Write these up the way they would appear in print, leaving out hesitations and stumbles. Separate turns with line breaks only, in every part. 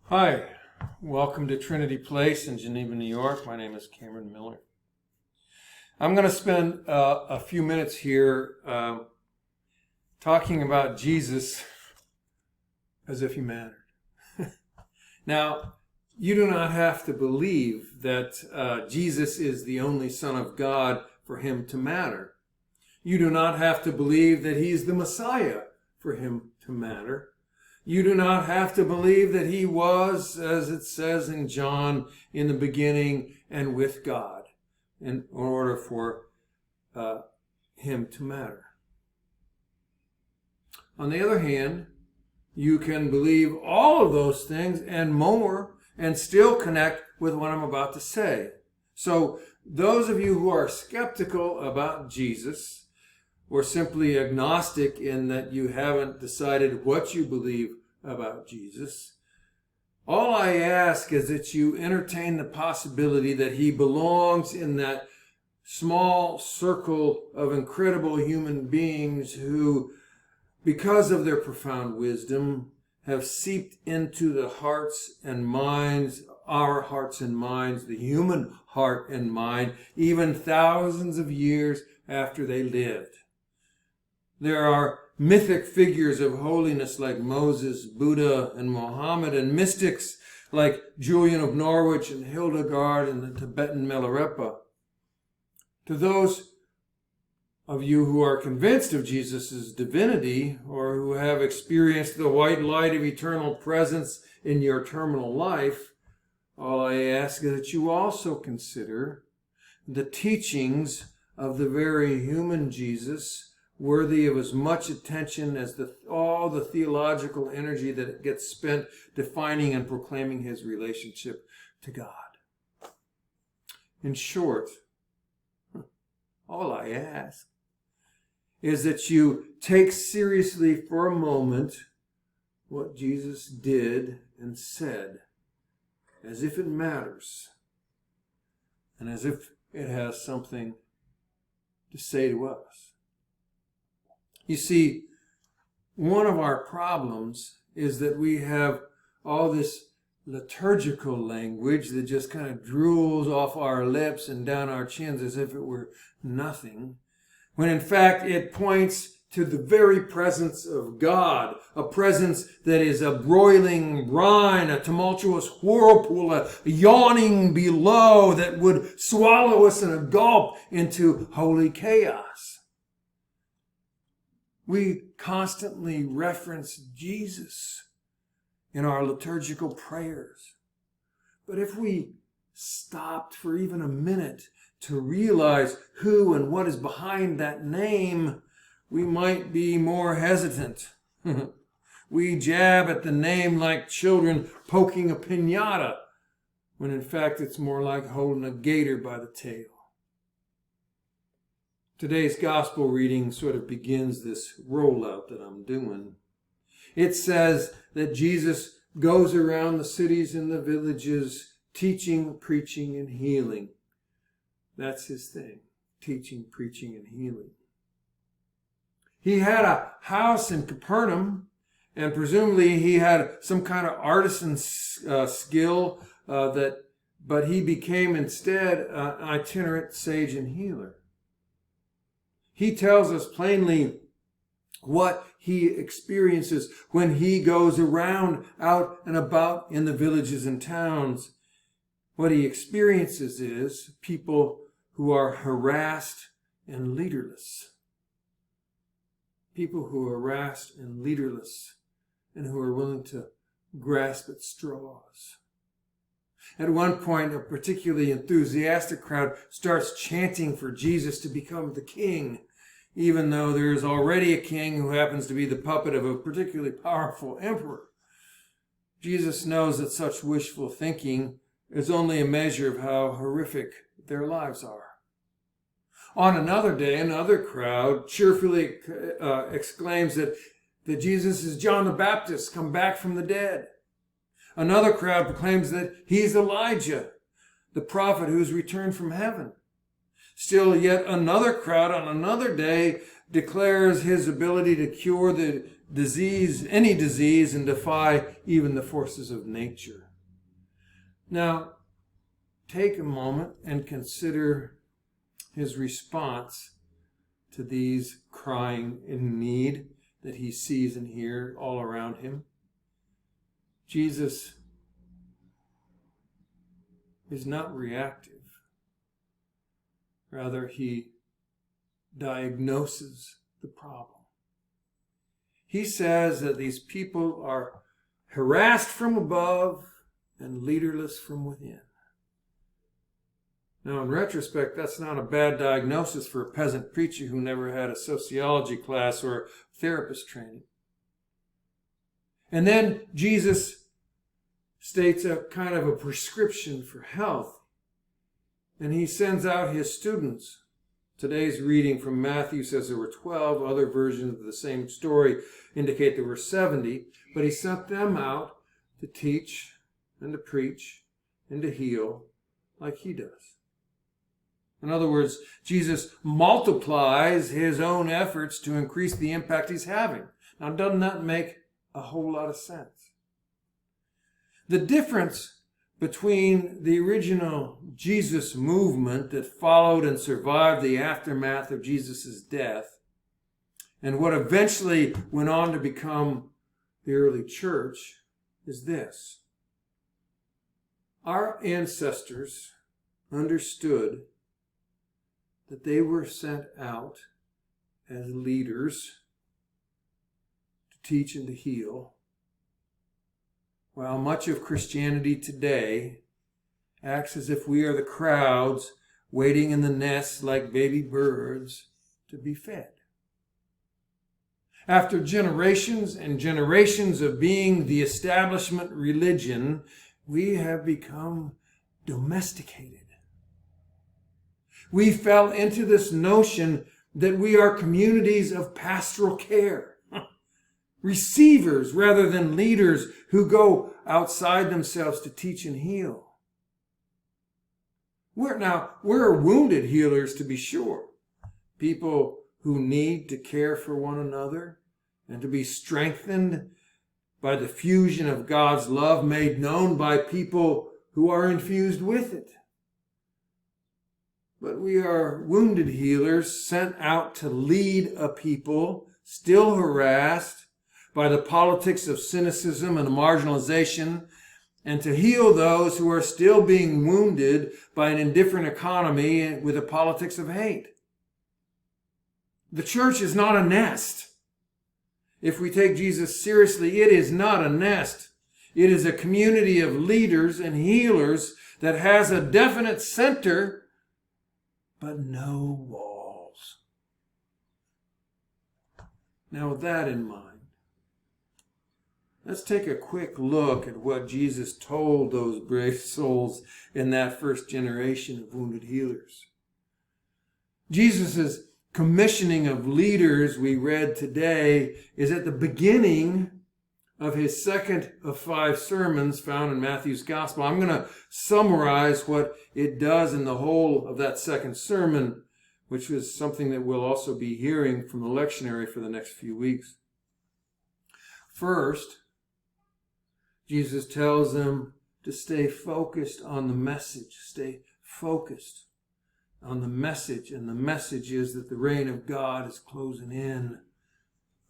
Hi, welcome to Trinity Place in Geneva, New York. My name is Cameron Miller. I'm going to spend a few minutes here talking about Jesus as if he mattered. Now, you do not have to believe that Jesus is the only Son of God for him to matter. You do not have to believe that he's the Messiah for him to matter. You do not have to believe that he was, as it says in John, in the beginning and with God, in order for him to matter. On the other hand, you can believe all of those things and more and still connect with what I'm about to say. So those of you who are skeptical about Jesus, or simply agnostic in that you haven't decided what you believe about Jesus, all I ask is that you entertain the possibility that he belongs in that small circle of incredible human beings who, because of their profound wisdom, have seeped into the hearts and minds, our hearts and minds, the human heart and mind, even thousands of years after they lived. There are mythic figures of holiness like Moses, Buddha, and Muhammad, and mystics like Julian of Norwich and Hildegard and the Tibetan Milarepa. To those of you who are convinced of Jesus' divinity, or who have experienced the white light of eternal presence in your terminal life, all I ask is that you also consider the teachings of the very human Jesus, worthy of as much attention as all the theological energy that gets spent defining and proclaiming his relationship to God. In short, all I ask is that you take seriously for a moment what Jesus did and said, as if it matters, and as if it has something to say to us. You see, one of our problems is that we have all this liturgical language that just kind of drools off our lips and down our chins as if it were nothing, when in fact it points to the very presence of God, a presence that is a broiling brine, a tumultuous whirlpool, a yawning below that would swallow us in a gulp into holy chaos. We constantly reference Jesus in our liturgical prayers. But if we stopped for even a minute to realize who and what is behind that name, we might be more hesitant. We jab at the name like children poking a piñata, when in fact it's more like holding a gator by the tail. Today's gospel reading sort of begins this rollout that I'm doing. It says that Jesus goes around the cities and the villages teaching, preaching, and healing. That's his thing, teaching, preaching, and healing. He had a house in Capernaum, and presumably he had some kind of artisan skill, but he became instead an itinerant sage and healer. He tells us plainly what he experiences when he goes around out and about in the villages and towns. What he experiences is people who are harassed and leaderless. People who are harassed and leaderless and who are willing to grasp at straws. At one point, a particularly enthusiastic crowd starts chanting for Jesus to become the king, even though there is already a king who happens to be the puppet of a particularly powerful emperor. Jesus knows that such wishful thinking is only a measure of how horrific their lives are. On another day, another crowd cheerfully exclaims that Jesus is John the Baptist come back from the dead. Another crowd proclaims that he's Elijah, the prophet who's returned from heaven. Still, yet another crowd on another day declares his ability to cure the any disease, and defy even the forces of nature. Now, take a moment and consider his response to these crying in need that he sees and hears all around him. Jesus is not reactive. Rather, he diagnoses the problem. He says that these people are harassed from above and leaderless from within. Now, in retrospect, that's not a bad diagnosis for a peasant preacher who never had a sociology class or therapist training. And then Jesus states a kind of a prescription for health. And he sends out his students. Today's reading from Matthew says there were 12. Other versions of the same story indicate there were 70. But he sent them out to teach and to preach and to heal like he does. In other words, Jesus multiplies his own efforts to increase the impact he's having. Now, doesn't that make a whole lot of sense? The difference between the original Jesus movement that followed and survived the aftermath of Jesus' death and what eventually went on to become the early church is this. Our ancestors understood that they were sent out as leaders to teach and to heal, while much of Christianity today acts as if we are the crowds waiting in the nests like baby birds to be fed. After generations and generations of being the establishment religion, we have become domesticated. We fell into this notion that we are communities of pastoral care, receivers rather than leaders who go outside themselves to teach and heal. We're wounded healers, to be sure. People who need to care for one another and to be strengthened by the fusion of God's love made known by people who are infused with it. But we are wounded healers sent out to lead a people still harassed by the politics of cynicism and marginalization, and to heal those who are still being wounded by an indifferent economy with a politics of hate. The church is not a nest. If we take Jesus seriously, it is not a nest. It is a community of leaders and healers that has a definite center, but no walls. Now, with that in mind, let's take a quick look at what Jesus told those brave souls in that first generation of wounded healers. Jesus' commissioning of leaders we read today is at the beginning of his second of 5 sermons found in Matthew's Gospel. I'm going to summarize what it does in the whole of that second sermon, which is something that we'll also be hearing from the lectionary for the next few weeks. First, Jesus tells them to stay focused on the message. Stay focused on the message. And the message is that the reign of God is closing in.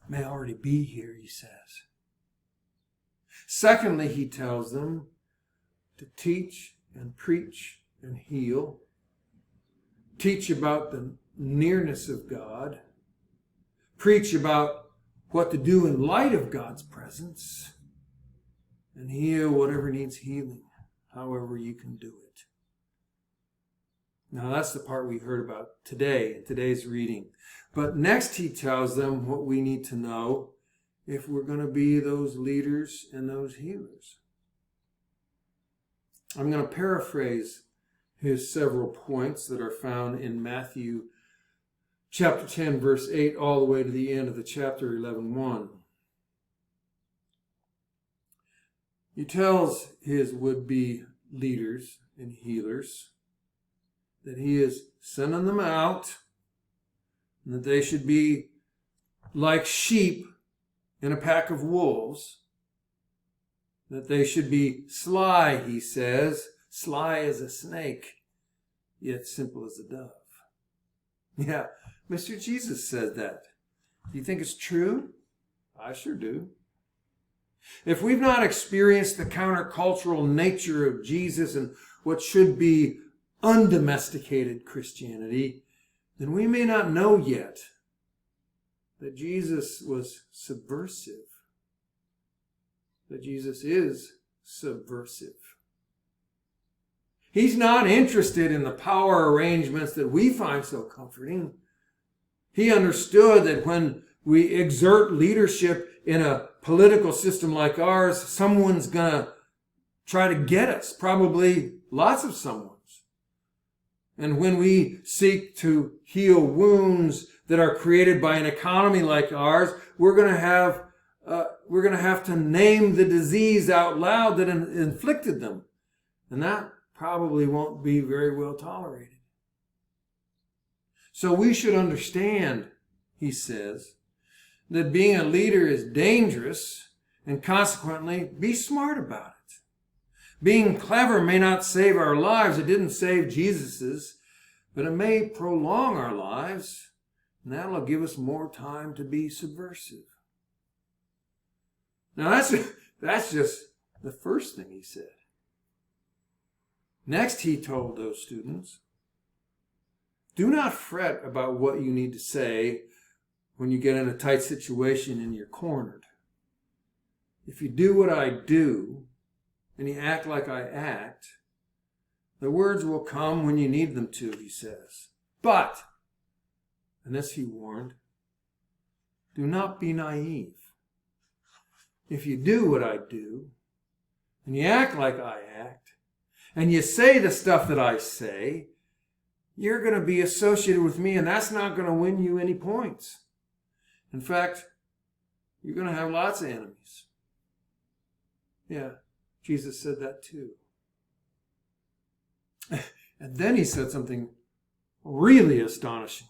It may already be here, he says. Secondly, he tells them to teach and preach and heal. Teach about the nearness of God. Preach about what to do in light of God's presence. And heal whatever needs healing, however you can do it. Now that's the part we heard about today, in today's reading. But next he tells them what we need to know if we're going to be those leaders and those healers. I'm going to paraphrase his several points that are found in Matthew chapter 10, verse 8, all the way to the end of the chapter 11:1. He tells his would-be leaders and healers that he is sending them out and that they should be like sheep in a pack of wolves, that they should be sly, he says, sly as a snake, yet simple as a dove. Yeah, Mr. Jesus said that. Do you think it's true? I sure do. If we've not experienced the countercultural nature of Jesus and what should be undomesticated Christianity, then we may not know yet that Jesus was subversive. That Jesus is subversive. He's not interested in the power arrangements that we find so comforting. He understood that when we exert leadership in a political system like ours, someone's going to try to get us, probably lots of someone's. And when we seek to heal wounds that are created by an economy like ours, we're going to have to name the disease out loud that inflicted them. And that probably won't be very well tolerated. So we should understand, he says, that being a leader is dangerous, and consequently, be smart about it. Being clever may not save our lives. It didn't save Jesus's, but it may prolong our lives, and that'll give us more time to be subversive. Now that's just the first thing he said. Next, he told those students, do not fret about what you need to say when you get in a tight situation and you're cornered. If you do what I do, and you act like I act, the words will come when you need them to, he says. But, and this he warned, do not be naive. If you do what I do, and you act like I act, and you say the stuff that I say, you're going to be associated with me, and that's not going to win you any points. In fact, you're going to have lots of enemies. Yeah, Jesus said that too. And then he said something really astonishing.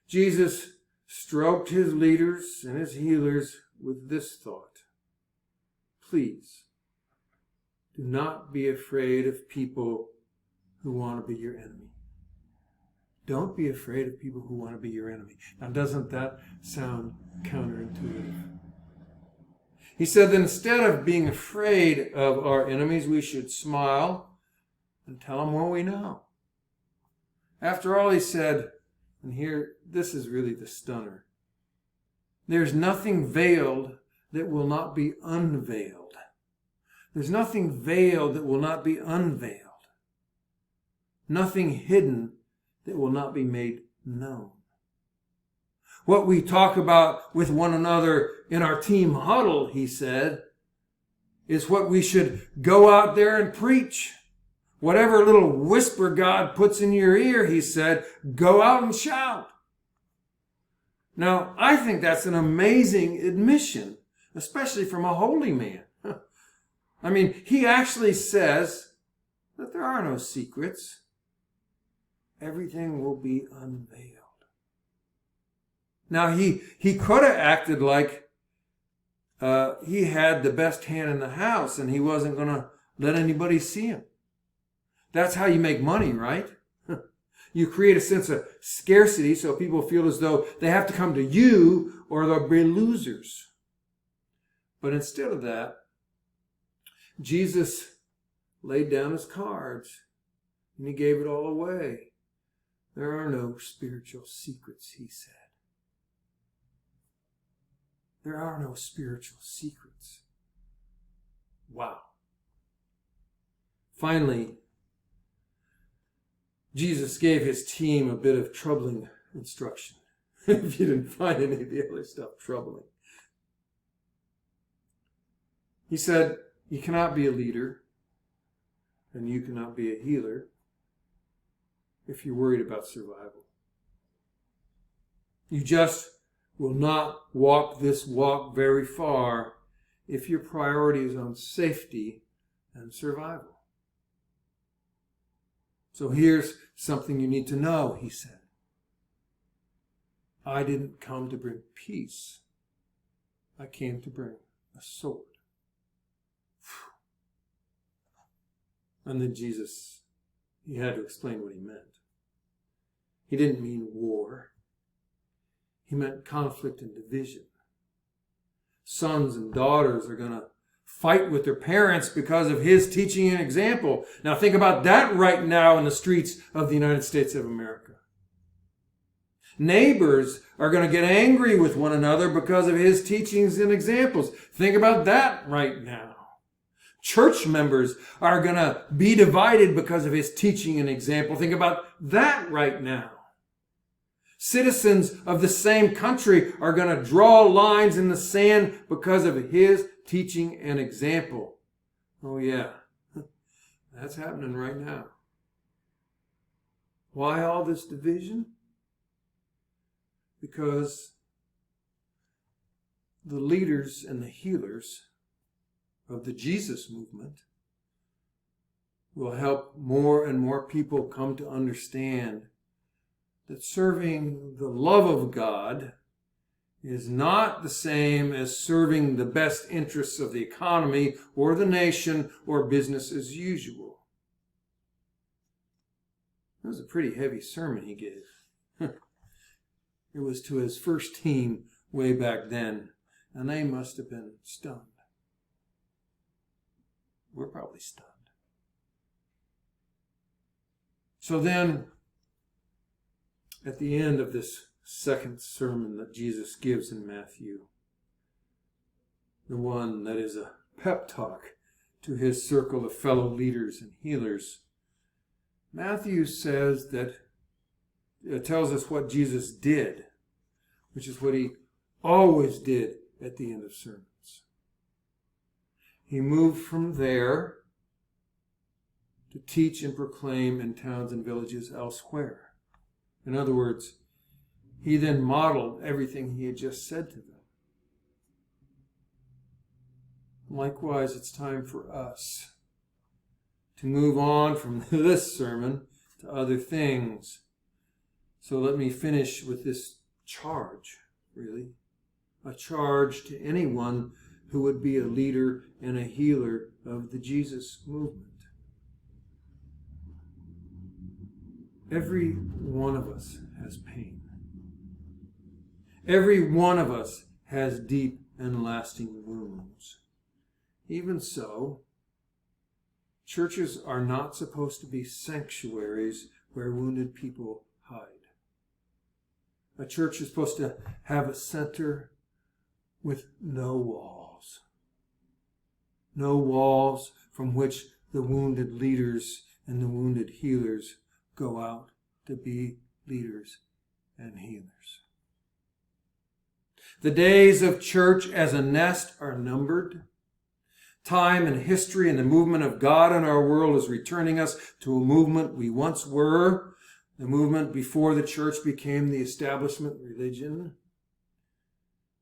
Jesus stroked his leaders and his healers with this thought. Please, do not be afraid of people who want to be your enemy. Don't be afraid of people who want to be your enemy. Now, doesn't that sound counterintuitive? He said that instead of being afraid of our enemies, we should smile and tell them what we know. After all, he said, and here, this is really the stunner, there's nothing veiled that will not be unveiled. There's nothing veiled that will not be unveiled. Nothing hidden that will not be made known. What we talk about with one another in our team huddle, he said, is what we should go out there and preach. Whatever little whisper God puts in your ear, he said, go out and shout. Now, I think that's an amazing admission, especially from a holy man. I mean, he actually says that there are no secrets. Everything will be unveiled. Now, he could have acted like he had the best hand in the house and he wasn't going to let anybody see him. That's how you make money, right? You create a sense of scarcity so people feel as though they have to come to you or they'll be losers. But instead of that, Jesus laid down his cards and he gave it all away. There are no spiritual secrets, he said. There are no spiritual secrets. Wow. Finally, Jesus gave his team a bit of troubling instruction. If you didn't find any of the other stuff troubling. He said, you cannot be a leader and you cannot be a healer if you're worried about survival. You just will not walk this walk very far if your priority is on safety and survival. So here's something you need to know, he said. I didn't come to bring peace, I came to bring a sword. And then Jesus, he had to explain what he meant. He didn't mean war. He meant conflict and division. Sons and daughters are going to fight with their parents because of his teaching and example. Now think about that right now in the streets of the United States of America. Neighbors are going to get angry with one another because of his teachings and examples. Think about that right now. Church members are going to be divided because of his teaching and example. Think about that right now. Citizens of the same country are going to draw lines in the sand because of his teaching and example. Oh yeah, that's happening right now. Why all this division? Because the leaders and the healers of the Jesus movement will help more and more people come to understand that serving the love of God is not the same as serving the best interests of the economy or the nation or business as usual. That was a pretty heavy sermon he gave. It was to his first team way back then, and they must have been stunned. We're probably stunned. So then, at the end of this second sermon that Jesus gives in Matthew, the one that is a pep talk to his circle of fellow leaders and healers, Matthew says that it tells us what Jesus did, which is what he always did at the end of sermons. He moved from there to teach and proclaim in towns and villages elsewhere. In other words, he then modeled everything he had just said to them. Likewise, it's time for us to move on from this sermon to other things. So let me finish with this charge, really. A charge to anyone who would be a leader and a healer of the Jesus movement. Every one of us has pain. Every one of us has deep and lasting wounds. Even so, churches are not supposed to be sanctuaries where wounded people hide. A church is supposed to have a center with no walls. No walls from which the wounded leaders and the wounded healers go out to be leaders and healers. The days of church as a nest are numbered. Time and history and the movement of God in our world is returning us to a movement we once were, the movement before the church became the establishment religion.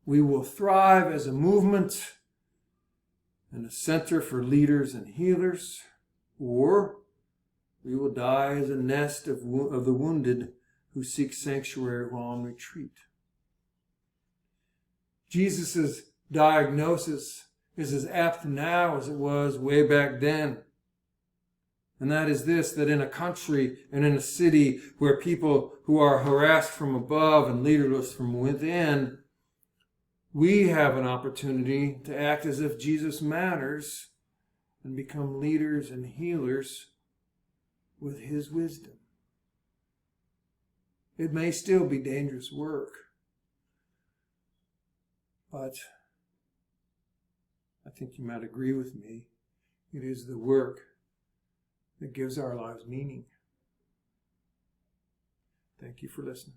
We will thrive as a movement and a center for leaders and healers, or we will die as a nest of the wounded who seek sanctuary while on retreat. Jesus' diagnosis is as apt now as it was way back then. And that is this, that in a country and in a city where people who are harassed from above and leaderless from within, we have an opportunity to act as if Jesus matters and become leaders and healers with his wisdom. It may still be dangerous work, but I think you might agree with me. It is the work that gives our lives meaning. Thank you for listening.